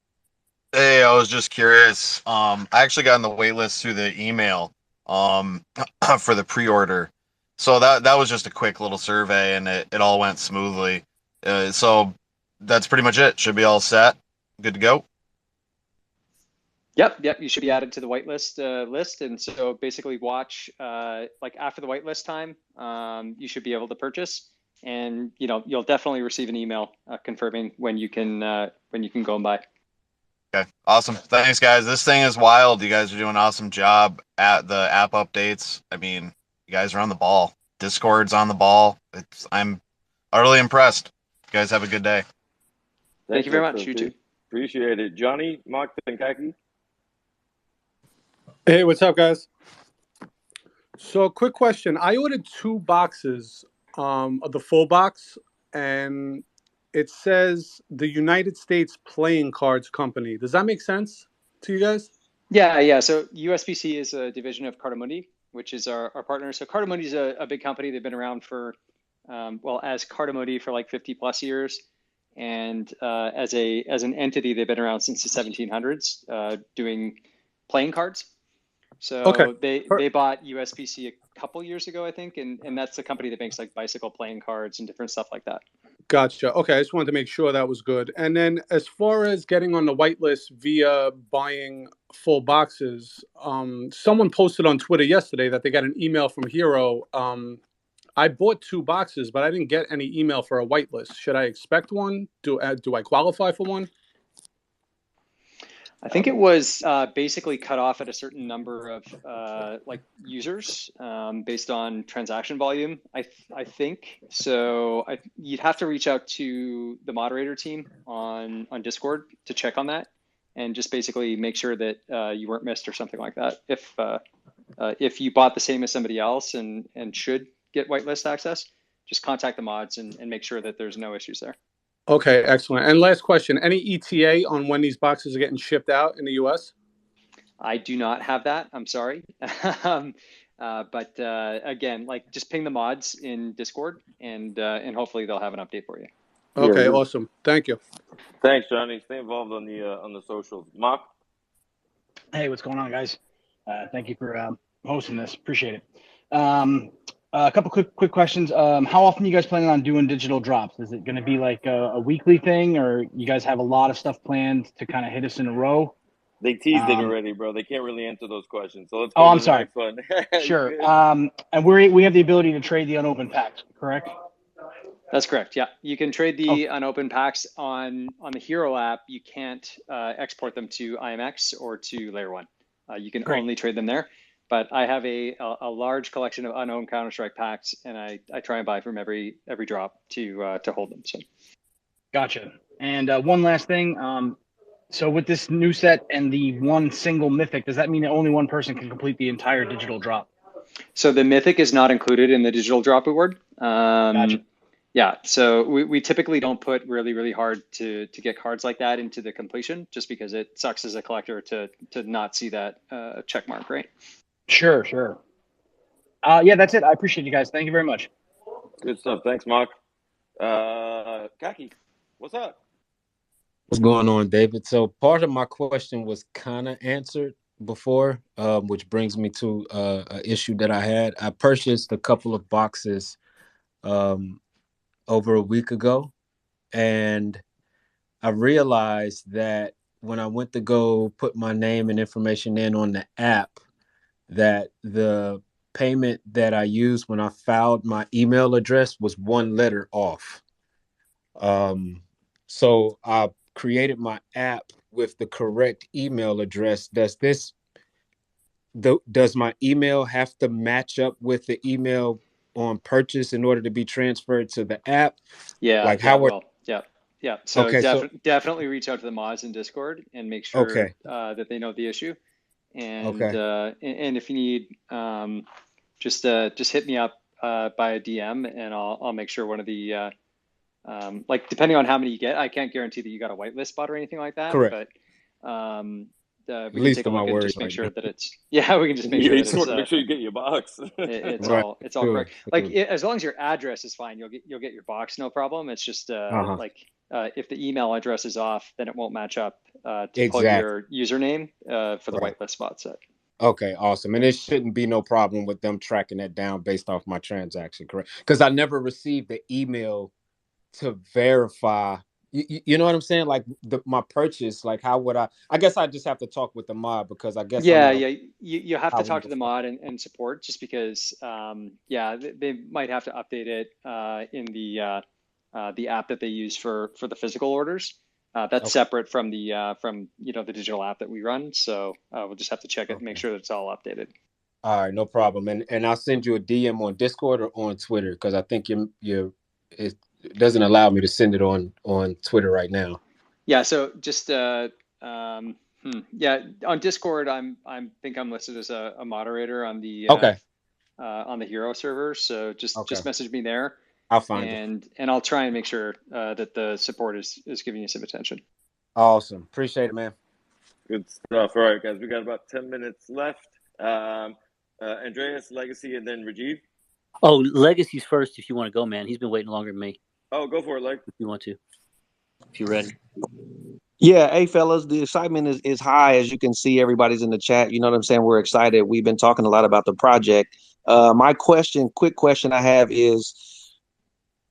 Hey, I was just curious. I actually got on the wait list through the email for the pre-order. So that was just a quick little survey, and it all went smoothly. So that's pretty much it. Should be all set. Good to go. Yep. You should be added to the whitelist list, and so basically watch like after the whitelist time, you should be able to purchase, and you'll definitely receive an email confirming when you can go and buy. Okay, awesome. Thanks, guys. This thing is wild. You guys are doing an awesome job at the app updates. I mean, you guys are on the ball. Discord's on the ball. I'm utterly impressed. You guys have a good day. Thank you very much. You too. Appreciate it. Johnny, Mark, and Kaki. Hey, what's up, guys? So, quick question. I ordered 2 boxes of the full box, and it says the United States Playing Cards Company. Does that make sense to you guys? Yeah. So USPC is a division of Cardamundi, which is our partner. So Cardamundi is a big company. They've been around for, as Cardamundi for like 50 plus years. And as an entity, they've been around since the 1700s doing playing cards. So Okay. they bought USPC a couple years ago, I think. And that's the company that makes like bicycle playing cards and different stuff like that. Gotcha. Okay, I just wanted to make sure that was good. And then as far as getting on the whitelist via buying full boxes, someone posted on Twitter yesterday that they got an email from Hero. I bought 2 boxes, but I didn't get any email for a whitelist. Should I expect one? Do I qualify for one? I think it was basically cut off at a certain number of like users based on transaction volume. I think so. You'd have to reach out to the moderator team on Discord to check on that, and just basically make sure that you weren't missed or something like that. If you bought the same as somebody else and should get whitelist access, just contact the mods and make sure that there's no issues there. Okay, excellent. And last question, any ETA on when these boxes are getting shipped out in the US? I do not have that. I'm sorry. But again, like just ping the mods in Discord and hopefully they'll have an update for you. Okay, yeah, awesome. Thank you. Thanks, Johnny. Stay involved on the socials. Mark? Hey, what's going on, guys? Thank you for hosting this. Appreciate it. A couple quick questions. How often are you guys planning on doing digital drops? Is it going to be like a weekly thing, or you guys have a lot of stuff planned to kind of hit us in a row? They teased it already, bro. They can't really answer those questions. So let's go I'm to the sorry. next one. Sure. And we have the ability to trade the unopened packs, correct? That's correct. Yeah, you can trade the unopened packs on the Hero app. You can't export them to IMX or to Layer 1. You can only trade them there. But I have a large collection of unowned Counter-Strike packs, and I try and buy from every drop to hold them. So, gotcha. And one last thing. So with this new set and the one single mythic, does that mean that only one person can complete the entire digital drop? So the mythic is not included in the digital drop reward. Gotcha. Yeah, so we typically don't put really hard to get cards like that into the completion, just because it sucks as a collector to not see that check mark, right? Sure. Yeah, that's it. I appreciate you guys. Thank you very much. Good stuff. Thanks, Mark. Kaki, what's up? What's going on, David? So part of my question was kind of answered before, which brings me to an issue that I had. I purchased a couple of boxes over a week ago, and I realized that when I went to go put my name and information in on the app, that the payment that I used when I filed my email address was 1 letter off. So I created my app with the correct email address, does my email have to match up with the email on purchase in order to be transferred to the app? Yeah, Like yeah, how are well, yeah, yeah. So okay, so definitely reach out to the mods in Discord and make sure okay, that they know the issue. And okay, if you need, just hit me up by a DM, and I'll make sure one of the like, depending on how many you get, I can't guarantee that you got a whitelist spot or anything like that, correct. but we can Least take a of my look and worries just make right sure now. that it's, yeah, we can just make Yeah, sure you that just it's want to make sure you get your box. Right. it's all Sure, correct. Like, sure. as long as your address is fine, you'll get your box, no problem. It's just Uh-huh. like if the email address is off, then it won't match up to plug Exactly. your username for the Right. whitelist spot set. Okay, awesome. And it shouldn't be no problem with them tracking that down based off my transaction, correct? Because I never received the email to verify. You know what I'm saying? Like my purchase, like how would I guess I just have to talk with the mod because I guess I'm Yeah, not yeah, you have how to we talk to move the forward. mod and support, just because yeah, they might have to update it in the app that they use for the physical orders. That's Okay, separate from the from the digital app that we run. So we'll just have to check it and make okay. sure that it's all updated. All right, no problem. And I'll send you a DM on Discord or on Twitter because I think it doesn't allow me to send it on Twitter right now. Yeah, so just yeah, on Discord, think I'm listed as a moderator on Okay, the Hero server. So okay. just message me there, I'll find you. and I'll try and make sure that the support is giving you some attention. Awesome. Appreciate it, man. Good stuff. All right, guys, we got about 10 minutes left. Andreas, Legacy, and then Rajiv. Oh, Legacy's first if you want to go, man. He's been waiting longer than me. Oh, go for it, Leg. If you want to. If you're ready. Yeah, hey fellas, the excitement is high. As you can see, everybody's in the chat. You know what I'm saying? We're excited. We've been talking a lot about the project. My quick question I have is,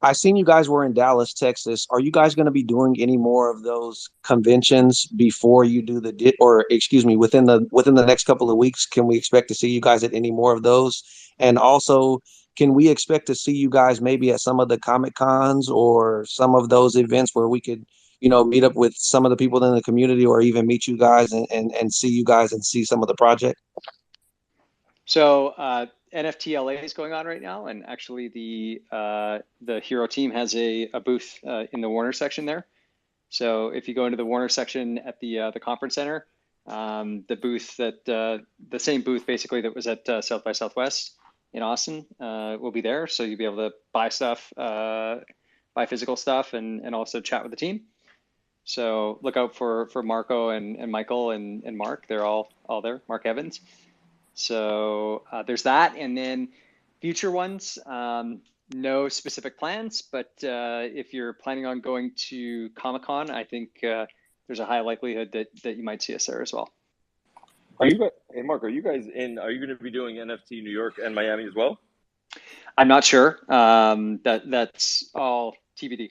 I seen you guys were in Dallas, Texas. Are you guys going to be doing any more of those conventions before you do or excuse me, within the next couple of weeks? Can we expect to see you guys at any more of those? And also, can we expect to see you guys maybe at some of the Comic Cons or some of those events where we could, meet up with some of the people in the community, or even meet you guys and see you guys and see some of the project? So NFT LA is going on right now, and actually the Hero team has a booth in the Warner section there. So if you go into the Warner section at the conference center, the booth the same booth basically that was at South by Southwest in Austin will be there. So you'll be able to buy stuff, buy physical stuff, and also chat with the team. So look out for Marco and Michael and Mark. They're all there. Mark Evans. So there's that, and then future ones. No specific plans, but if you're planning on going to Comic-Con, I think there's a high likelihood that you might see us there as well. Are you guys, hey Mark, are you going to be doing NFT New York and Miami as well? I'm not sure. That's all TBD.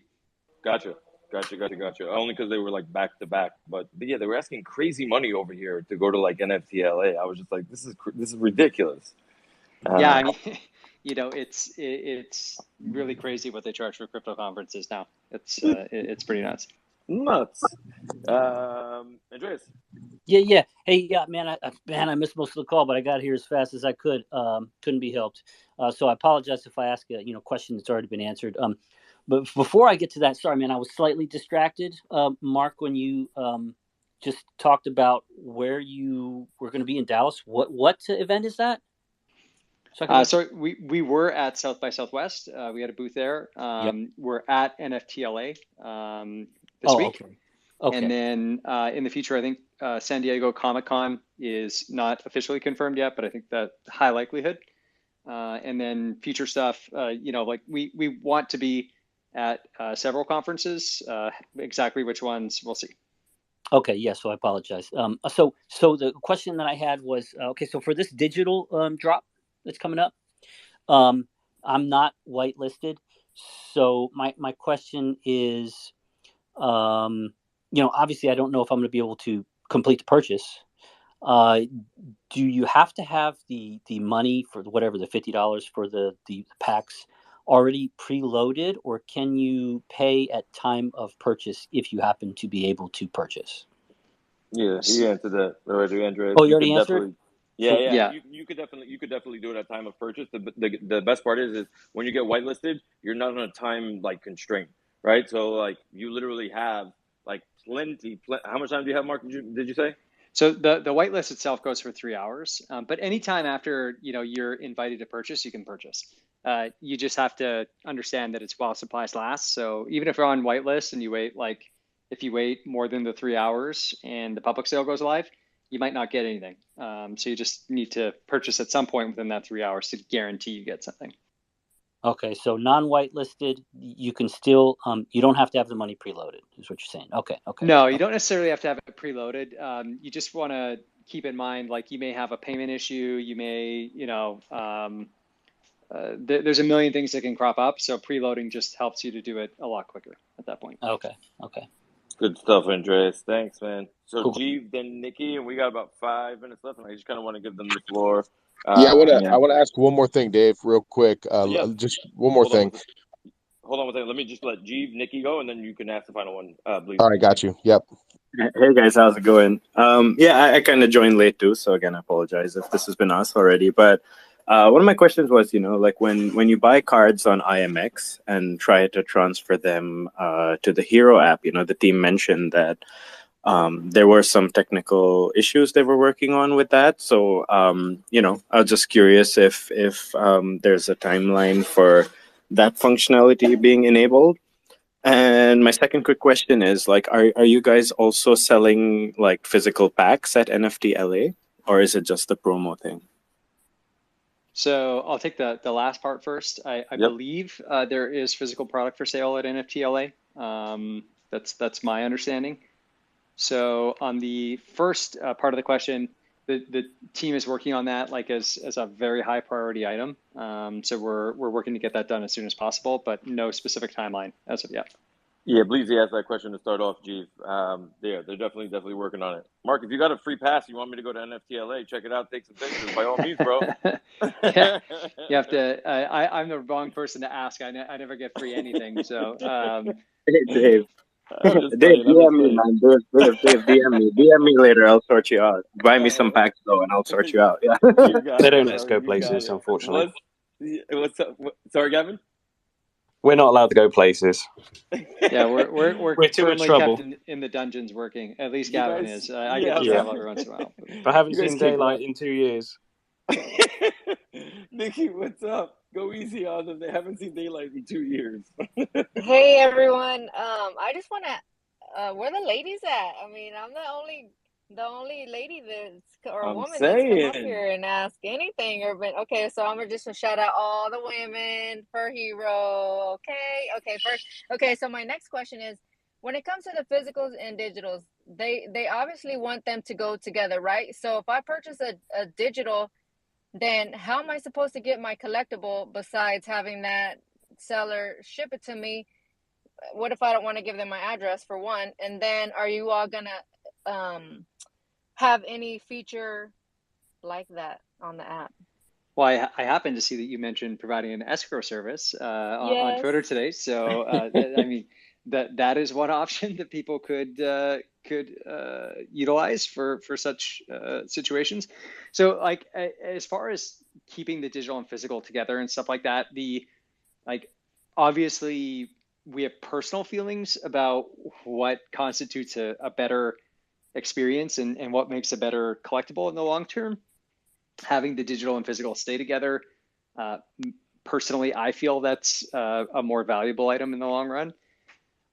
Gotcha. Only because they were like back to back, but yeah, they were asking crazy money over here to go to like NFT LA. I was just like, this is ridiculous. Yeah, I mean, it's really crazy what they charge for crypto conferences now. It's pretty nuts. Nuts. Andreas. Yeah. Hey, yeah, man, I missed most of the call, but I got here as fast as I could. Couldn't be helped. So I apologize if I ask a question that's already been answered. But before I get to that, sorry, man, I was slightly distracted, Mark, when you just talked about where you were going to be in Dallas. What event is that? So we were at South by Southwest. We had a booth there. Yep. We're at NFTLA this week. Okay. And then in the future, I think San Diego Comic-Con is not officially confirmed yet, but I think that high likelihood. And then future stuff, like we want to be at several conferences. Exactly which ones, we'll see. Okay, yeah, so I apologize. So the question that I had was, okay, so for this digital drop that's coming up, I'm not whitelisted. So my question is, obviously I don't know if I'm going to be able to complete the purchase. Do you have to have the money for whatever the $50 for the packs already preloaded, or can you pay at time of purchase if you happen to be able to purchase? Yeah, he answered that already, Andreas. Oh, you You already could answered? definitely, yeah, So, yeah. Yeah. You could definitely do it at time of purchase. The best part is when you get whitelisted, you're not on a time like constraint, right? So like you literally have like plenty. How much time do you have, Mark? Did you say? So the whitelist itself goes for 3 hours, but anytime after you're invited to purchase, you can purchase. You just have to understand that it's while supplies last. So even if you're on whitelist and you wait, like if you wait more than the 3 hours and the public sale goes live, you might not get anything. So you just need to purchase at some point within that 3 hours to guarantee you get something. okay, so non-whitelisted, you can still, you don't have to have the money preloaded, is what you're saying. Okay. No, you don't necessarily have to have it preloaded. You just want to keep in mind, like you may have a payment issue. You may, there's a million things that can crop up. So preloading just helps you to do it a lot quicker at that point. Okay. Good stuff, Andreas. Thanks, man. So Cool. Jeeve, then Nikki, and we got about 5 minutes left, and I just kind of want to give them the floor. Yeah, I want to ask one more thing, Dave, real quick. Yeah. Just one more thing. Hold on one second. Let me just let Jeeve, Nikki go, and then you can ask the final one, please. All right, got you. Yep. Hey guys, how's it going? Yeah, I kind of joined late too, so again, I apologize if this has been asked already. But one of my questions was, like when you buy cards on IMX and try to transfer them to the Hero app, the team mentioned that there were some technical issues they were working on with that. So, I was just curious if there's a timeline for that functionality being enabled. And my second quick question is, like, are you guys also selling like physical packs at NFT LA, or is it just the promo thing? So I'll take the last part first. I believe there is physical product for sale at NFT LA. That's my understanding. So on the first part of the question, the team is working on that like as a very high priority item. So we're working to get that done as soon as possible, but no specific timeline as of yet. Yeah, Bleezy asked that question to start off, Jeeve. They're definitely working on it. Mark, if you got a free pass, you want me to go to NFT LA, check it out, take some pictures, by all means, bro. Yeah, you have to. I'm the wrong person to ask. I never get free anything. So. Hey, Dave. I'm just Dave, playing. DM me, man. Dave, DM me later. I'll sort you out. Buy me some packs though, and I'll sort you out. Yeah. You got They it, don't bro. let us go You got places, it. unfortunately. What's up? Sorry, Gavin? We're not allowed to go places. Yeah, we're too much firmly trouble. kept in the dungeons working. At least You Gavin guys- is. I get to yeah. travel every once in a while. I haven't You guys seen kick daylight butt. in 2 years. Nikki, what's up? Go easy on them. They haven't seen daylight in 2 years. Hey everyone. I just want to. Where the ladies at? I mean, I'm the only lady I'm woman that's come up saying. here and ask anything or been okay. So I'm gonna just shout out all the women for Hero. Okay. First, okay. So my next question is, when it comes to the physicals and digitals, they obviously want them to go together, right? So if I purchase a digital, then how am I supposed to get my collectible besides having that seller ship it to me? What if I don't want to give them my address, for one? And then are you all gonna have any feature like that on the app? Well, I happen to see that you mentioned providing an escrow service on Yes. Twitter today. So I mean that is one option that people could utilize for such situations. So like as far as keeping the digital and physical together and stuff like that, obviously we have personal feelings about what constitutes a better experience and what makes a better collectible in the long term. Having the digital and physical stay together, personally, I feel that's a more valuable item in the long run.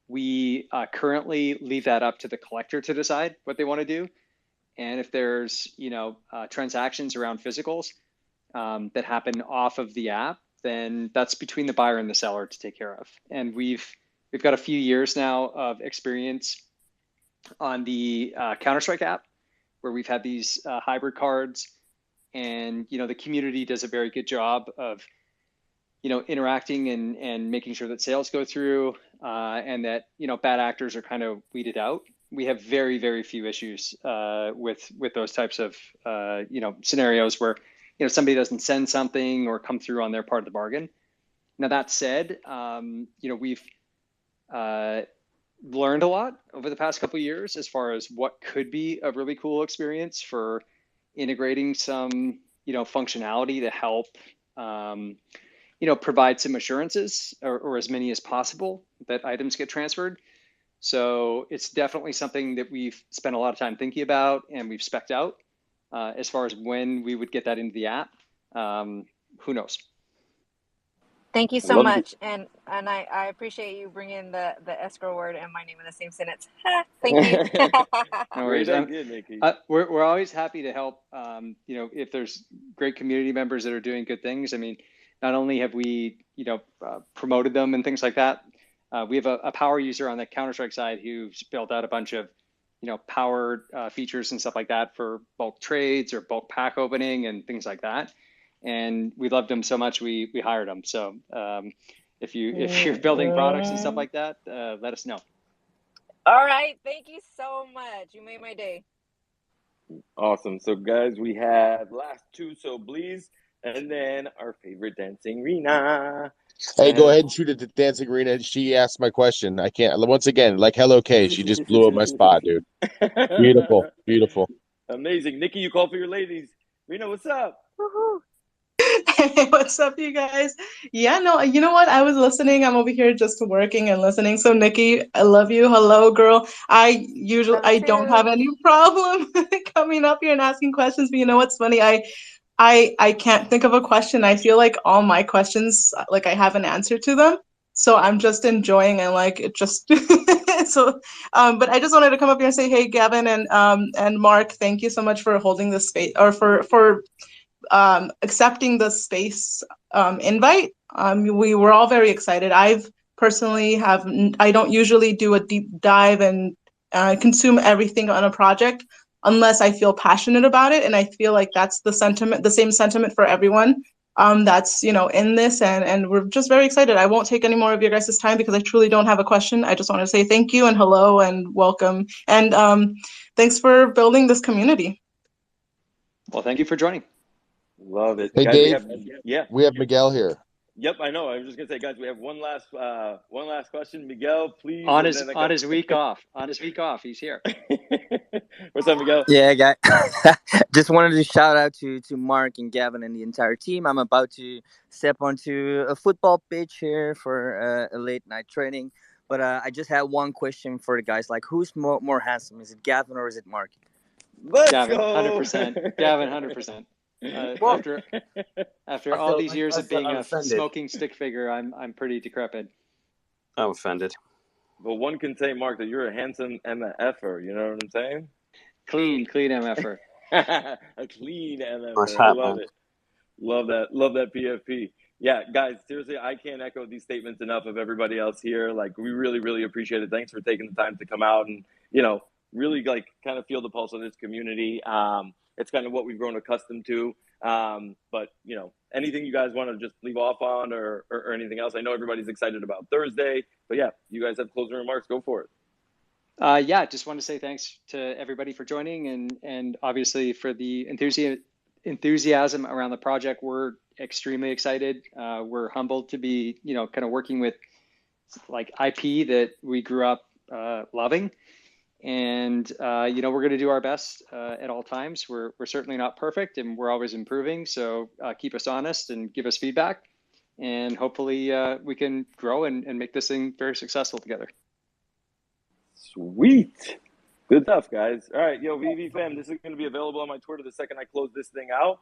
We currently leave that up to the collector to decide what they want to do. And if there's, transactions around physicals that happen off of the app, then that's between the buyer and the seller to take care of. And we've got a few years now of experience on the Counter-Strike app, where we've had these hybrid cards, and the community does a very good job of interacting and making sure that sales go through, and that bad actors are kind of weeded out. We have very, very few issues with those types of scenarios where somebody doesn't send something or come through on their part of the bargain. Now that said, we've learned a lot over the past couple of years as far as what could be a really cool experience for integrating some, functionality to help, provide some assurances or as many as possible that items get transferred. So it's definitely something that we've spent a lot of time thinking about and we've spec'd out. As far as when we would get that into the app, who knows? Thank you so much, and I appreciate you bringing the escrow word and my name in the same sentence. Thank you. No worries. We're always happy to help. If there's great community members that are doing good things. I mean, not only have we promoted them and things like that. We have a power user on the Counter-Strike side who's built out a bunch of power features and stuff like that for bulk trades or bulk pack opening and things like that. And we loved him so much we hired him. So if you're building products and stuff like that, let us know. All right, thank you so much. You made my day. Awesome. So guys, we have last two, so Bleeze, and then our favorite dancing Rena. Hey, go ahead and shoot it to Dancing Rena. She asked my question. I can't. Once again, like Hello K, she just blew up my spot, dude. Beautiful, beautiful. Amazing. Nikki, you call for your ladies. Rena, what's up? Hey, what's up, you guys? Yeah, no, you know what? I was listening. I'm over here just working and listening. So, Nikki, I love you. Hello, girl. I don't have any problem coming up here and asking questions. But you know what's funny? I can't think of a question. I feel like all my questions, like I have an answer to them. So I'm just enjoying and like it just so. But I just wanted to come up here and say, hey, Gavin and Mark, thank you so much for holding this space or for accepting the space invite. We were all very excited. I've personally I don't usually do a deep dive and consume everything on a project unless I feel passionate about it. And I feel like that's the same sentiment for everyone that's, in this. And we're just very excited. I won't take any more of your guys' time because I truly don't have a question. I just want to say thank you and hello and welcome. And thanks for building this community. Well, thank you for joining. Love it. Hey, guys, Dave, we have Miguel here. Yep, I know. I was just gonna say, guys, we have one last question. Miguel, please. On his week off. On his week off, he's here. What's up, Miguel? Yeah, guy. Just wanted to shout out to Mark and Gavin and the entire team. I'm about to step onto a football pitch here for a late night training. But I just had one question for the guys. Like, who's more handsome? Is it Gavin or is it Mark? Gavin, 100%. Gavin, 100%. After all these years of being a smoking stick figure, I'm pretty decrepit. I'm offended. But one can say, Mark, that you're a handsome MFer. You know what I'm saying? Clean MFer. A clean MFer. I love it. Love that PFP. Yeah, guys, seriously, I can't echo these statements enough of everybody else here. Like, we really, really appreciate it. Thanks for taking the time to come out and, really like kind of feel the pulse of this community. It's kind of what we've grown accustomed to. But, anything you guys want to just leave off on or anything else? I know everybody's excited about Thursday, but yeah, you guys have closing remarks. Go for it. Just want to say thanks to everybody for joining and obviously for the enthusiasm around the project. We're extremely excited. We're humbled to be, kind of working with like IP that we grew up loving. And, we're going to do our best at all times. We're certainly not perfect and we're always improving. So keep us honest and give us feedback. And hopefully we can grow and make this thing very successful together. Sweet. Good stuff, guys. All right, VeVe fam, this is going to be available on my Twitter the second I close this thing out.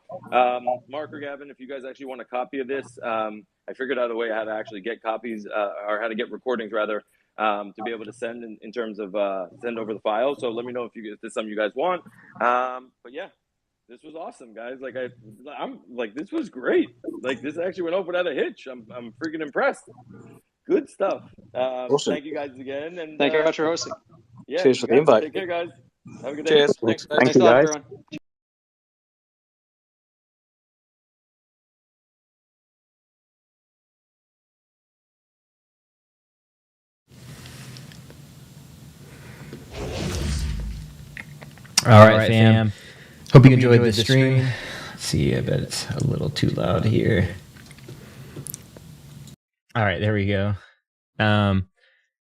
Mark or Gavin, if you guys actually want a copy of this, I figured out a way how to actually get copies or how to get recordings rather. To be able to send in terms of send over the file. So let me know if this is something you guys want. But yeah, this was awesome, guys. Like I'm like, this was great. Like this actually went off without a hitch. I'm freaking impressed. Good stuff. Awesome. Thank you guys again. And thank you very much for hosting. Yeah, cheers for the invite. Take care, guys. Have a good day. Cheers. Thanks, guys. Thank you, guys. Everyone. All right, fam. Hope you enjoyed the stream. Let's see, I bet it's a little too loud here. All right, there we go.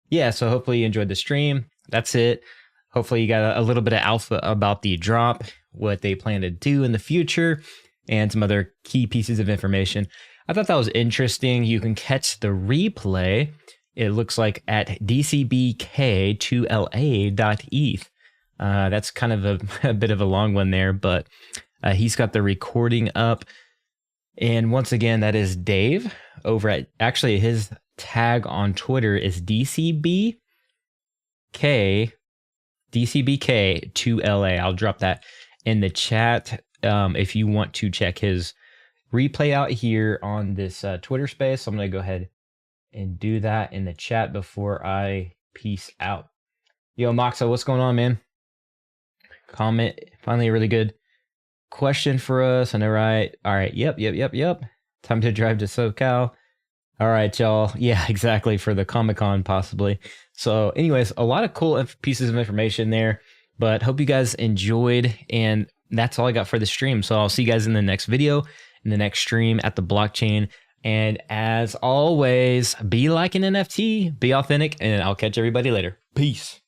Yeah, so hopefully you enjoyed the stream. That's it. Hopefully you got a little bit of alpha about the drop, what they plan to do in the future, and some other key pieces of information. I thought that was interesting. You can catch the replay. It looks like at dcbk2la.eth. That's kind of a bit of a long one there, but he's got the recording up. And once again, that is Dave over at, actually his tag on Twitter is DCBK2LA. I'll drop that in the chat if you want to check his replay out here on this Twitter space. So I'm going to go ahead and do that in the chat before I peace out. Yo, Moxa, what's going on, man? Comment, finally a really good question for us. I know, right? All right, yep. Time to drive to SoCal. All right, y'all. Yeah, exactly, for the Comic-Con possibly. So anyways, a lot of cool pieces of information there, but hope you guys enjoyed, and that's all I got for the stream. So I'll see you guys in the next video, in the next stream at the blockchain. And as always, be like an NFT, be authentic, and I'll catch everybody later. Peace.